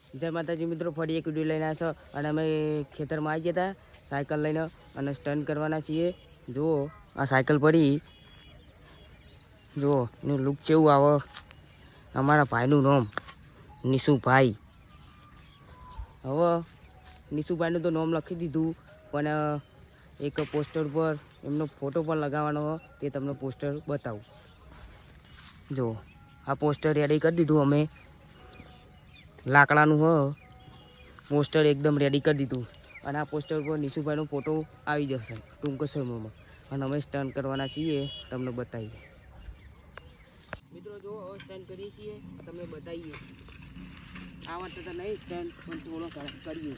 जय माताजी मित्रों, फरी एक विडियो लईने आशो अने अमे खेतरमां आई गया था साइकल लईने अने स्टंट करवाना छीए। जुओ आ साइकल पड़ी, जुओ एनु लुक केवुं आवे। अमारा भाईनुं नाम निशुभाई। हवे निशुभाईनुं तो नाम लखी दीधुं, पण एक पोस्टर पर एमनो फोटो पण लगावવાનો हो, ते तमने पोस्टर बतावुं। जो आ पोस्टर रेडी कर दीधुं अमे। लाकडानुं हो पोस्टर एकदम रेडी कर दीधुं अने आ पोस्टर पर निशुभाईनो फोटो आई जशे टूंक समयमां अने अमे स्टंट करवाना छीए, तमने बतावीए। मित्रों जो स्टंट करीए छीए तमने बतावीए। आवडते तो नहीं स्टंट, पण थोड़ो करीए।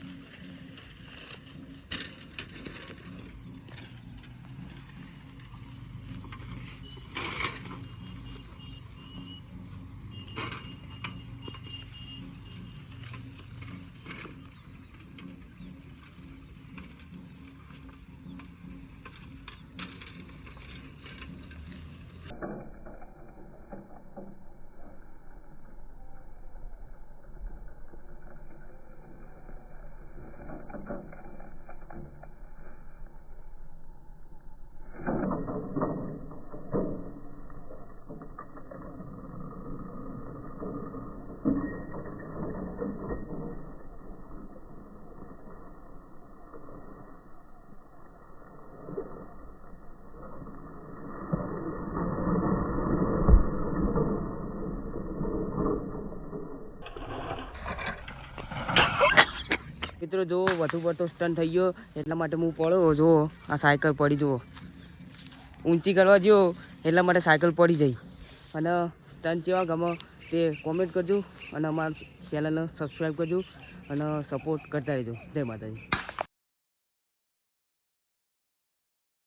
मित्रों जो વધુ પડતો સ્ટન્ટ થઈ ગયો એટલા માટે હું પડ્યો। જો આ સાયકલ પડી, જુઓ ઊંચી કરવા જો એટલા માટે સાયકલ પડી જઈ। અને સ્ટન્ટ કેવા ગમે તે કોમેન્ટ કરજો અને અમારા ચેનલને સબસ્ક્રાઈબ કરજો અને સપોર્ટ કરતા રહેજો। જય માતાજી।